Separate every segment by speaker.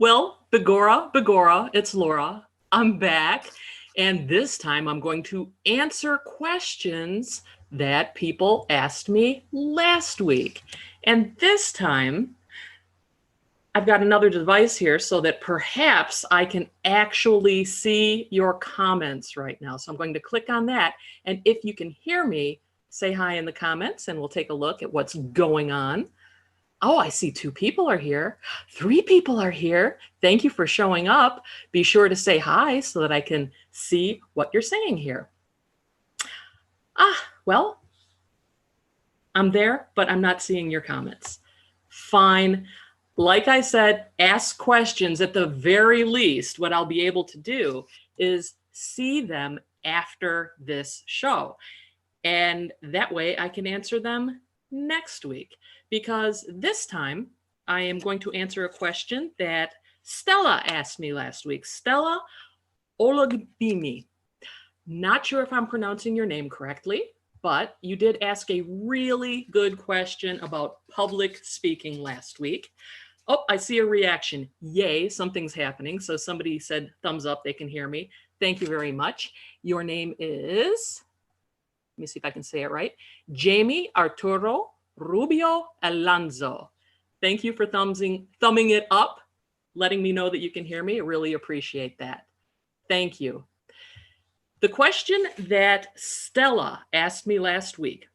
Speaker 1: Well, Begora, it's Laura. I'm back. And this time I'm going to answer questions that people asked me last week. And this time I've got another device here so that perhaps I can actually see your comments right now. So I'm going to click on that. And if you can hear me, say hi in the comments and we'll take a look at what's going on. Oh, I see 2 people are here. 3 people are here. Thank you for showing up. Be sure to say hi so that I can see what you're saying here. Well, I'm there, but I'm not seeing your comments. Fine. Like I said, ask questions. At the very least, what I'll be able to do is see them after this show. And that way I can answer them next week, because this time I am going to answer a question that Stella asked me last week. Stella Ologbimi. Not sure if I'm pronouncing your name correctly, but you did ask a really good question about public speaking last week. Oh, I see a reaction. Yay, something's happening. So somebody said thumbs up, they can hear me. Thank you very much. Your name is, let me see if I can say it right, Jamie Arturo Rubio Alonso. Thank you for thumbing it up, letting me know that you can hear me. I really appreciate that. Thank you. The question that Stella asked me last week: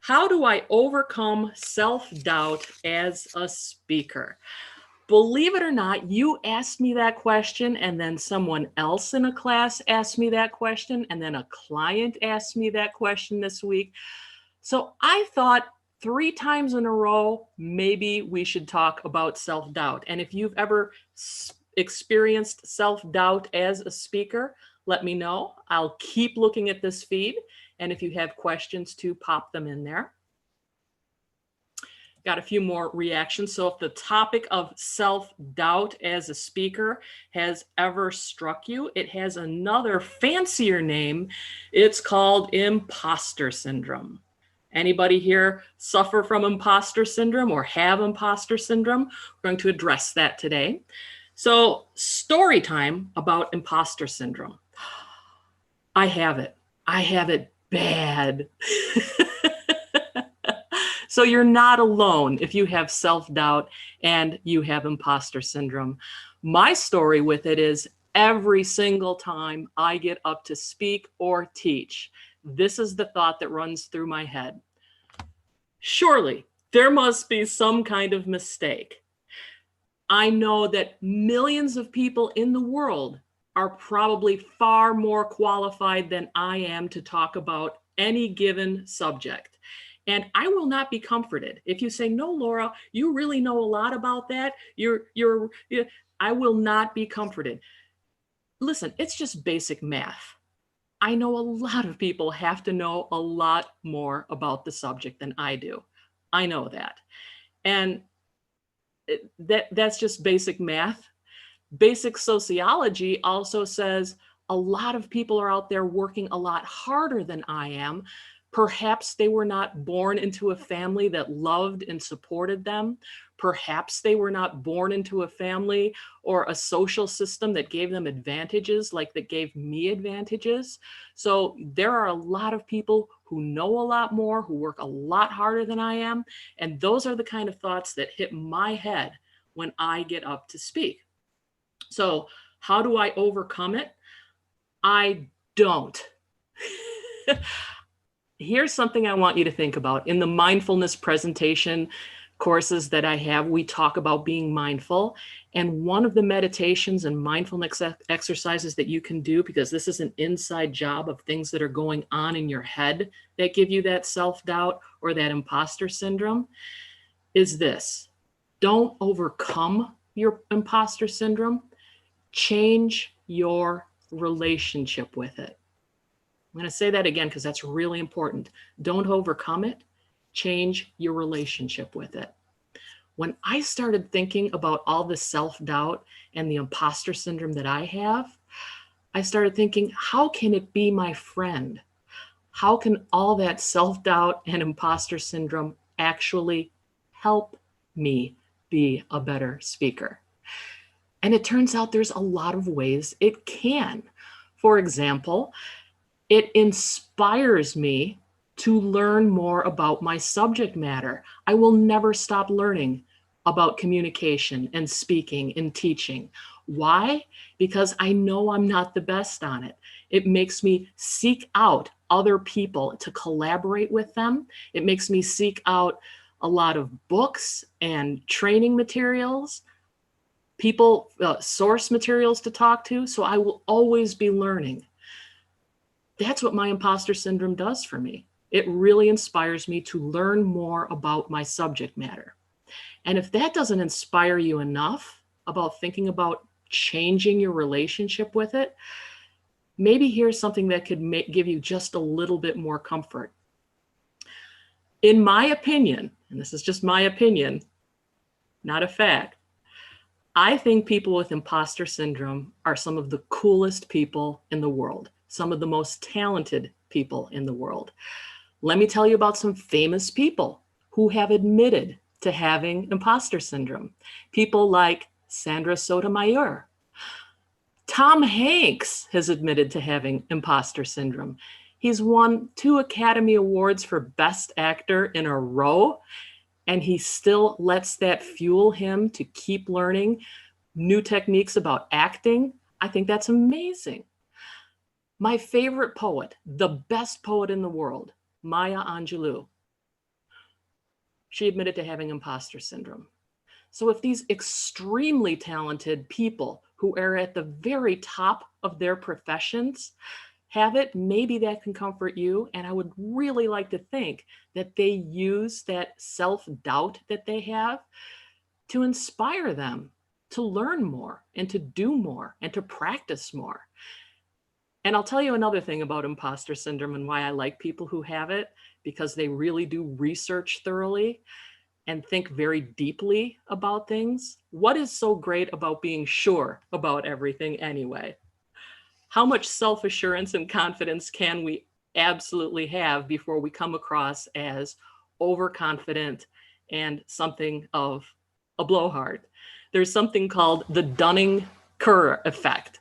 Speaker 1: how do I overcome self-doubt as a speaker? Believe it or not, you asked me that question, and then someone else in a class asked me that question, and then a client asked me that question this week. So I thought 3 times in a row, maybe we should talk about self-doubt. And if you've ever experienced self-doubt as a speaker, let me know. I'll keep looking at this feed. And if you have questions too, pop them in there. Got a few more reactions. So if the topic of self-doubt as a speaker has ever struck you, it has another fancier name. It's called imposter syndrome. Anybody here suffer from imposter syndrome or have imposter syndrome? We're going to address that today. So story time about imposter syndrome. I have it. I have it bad. So you're not alone if you have self-doubt and you have imposter syndrome. My story with it is every single time I get up to speak or teach, this is the thought that runs through my head. Surely there must be some kind of mistake. I know that millions of people in the world are probably far more qualified than I am to talk about any given subject. And I will not be comforted if you say, no, Laura, you really know a lot about that. I will not be comforted. Listen, it's just basic math. I know a lot of people have to know a lot more about the subject than I do. I know that. And that's just basic math. Basic sociology also says a lot of people are out there working a lot harder than I am. Perhaps they were not born into a family that loved and supported them. Perhaps they were not born into a family or a social system that gave them advantages like that gave me advantages. So there are a lot of people who know a lot more, who work a lot harder than I am. And those are the kind of thoughts that hit my head when I get up to speak. So how do I overcome it? I don't. Here's something I want you to think about. In the mindfulness presentation courses that I have, we talk about being mindful. And one of the meditations and mindfulness exercises that you can do, because this is an inside job of things that are going on in your head that give you that self-doubt or that imposter syndrome, is this: don't overcome your imposter syndrome. Change your relationship with it. I'm going to say that again because that's really important. Don't overcome it. Change your relationship with it. When I started thinking about all the self-doubt and the imposter syndrome that I have, I started thinking, how can it be my friend? How can all that self-doubt and imposter syndrome actually help me be a better speaker? And it turns out there's a lot of ways it can. For example, it inspires me to learn more about my subject matter. I will never stop learning about communication and speaking and teaching. Why? Because I know I'm not the best on it. It makes me seek out other people to collaborate with them. It makes me seek out a lot of books and training materials, people, source materials to talk to. So I will always be learning. That's what my imposter syndrome does for me. It really inspires me to learn more about my subject matter. And if that doesn't inspire you enough about thinking about changing your relationship with it, maybe here's something that could give you just a little bit more comfort. In my opinion, and this is just my opinion, not a fact, I think people with imposter syndrome are some of the coolest people in the world, some of the most talented people in the world. Let me tell you about some famous people who have admitted to having imposter syndrome. People like Sandra Sotomayor. Tom Hanks has admitted to having imposter syndrome. He's won 2 Academy Awards for Best Actor in a row, and he still lets that fuel him to keep learning new techniques about acting. I think that's amazing. My favorite poet, the best poet in the world, Maya Angelou, she admitted to having imposter syndrome. So if these extremely talented people who are at the very top of their professions have it, maybe that can comfort you. And I would really like to think that they use that self-doubt that they have to inspire them to learn more and to do more and to practice more. And I'll tell you another thing about imposter syndrome and why I like people who have it, because they really do research thoroughly and think very deeply about things. What is so great about being sure about everything anyway? How much self-assurance and confidence can we absolutely have before we come across as overconfident and something of a blowhard? There's something called the Dunning-Kerr effect,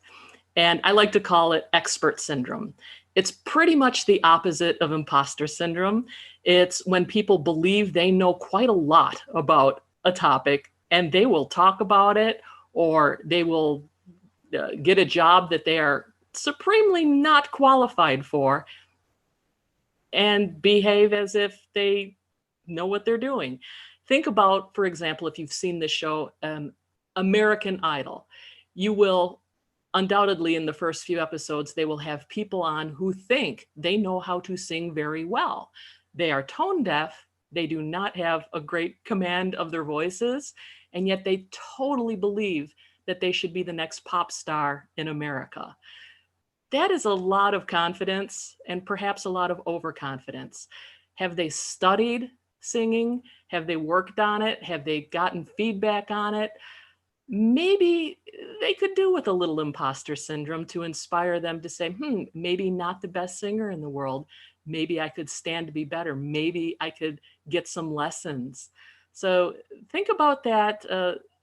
Speaker 1: and I like to call it expert syndrome. It's pretty much the opposite of imposter syndrome. It's when people believe they know quite a lot about a topic and they will talk about it, or they will get a job that they are supremely not qualified for and behave as if they know what they're doing. Think about, for example, if you've seen the show American Idol, you will undoubtedly in the first few episodes, they will have people on who think they know how to sing very well. They are tone deaf. They do not have a great command of their voices, and yet they totally believe that they should be the next pop star in America. That is a lot of confidence and perhaps a lot of overconfidence. Have they studied singing? Have they worked on it? Have they gotten feedback on it? Maybe they could do with a little imposter syndrome to inspire them to say, maybe not the best singer in the world. Maybe I could stand to be better. Maybe I could get some lessons. So think about that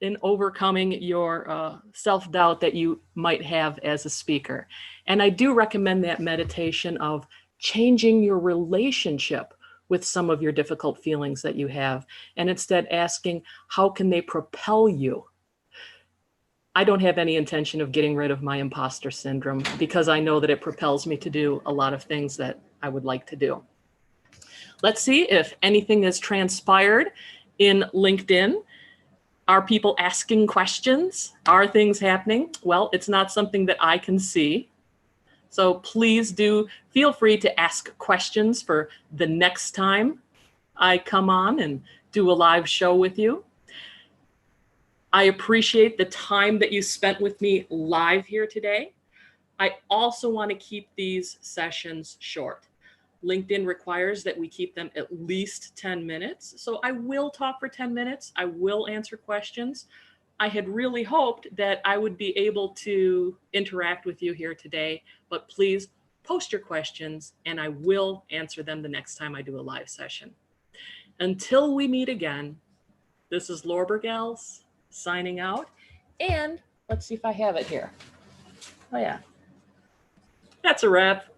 Speaker 1: in overcoming your self-doubt that you might have as a speaker. And I do recommend that meditation of changing your relationship with some of your difficult feelings that you have, and instead asking, how can they propel you? I don't have any intention of getting rid of my imposter syndrome because I know that it propels me to do a lot of things that I would like to do. Let's see if anything has transpired in LinkedIn. Are people asking questions? Are things happening? Well, it's not something that I can see. So please do feel free to ask questions for the next time I come on and do a live show with you. I appreciate the time that you spent with me live here today. I also want to keep these sessions short. LinkedIn requires that we keep them at least 10 minutes. So I will talk for 10 minutes. I will answer questions. I had really hoped that I would be able to interact with you here today, but please post your questions and I will answer them the next time I do a live session. Until we meet again, this is Lorber Gals signing out. And let's see if I have it here. Oh yeah. That's a wrap.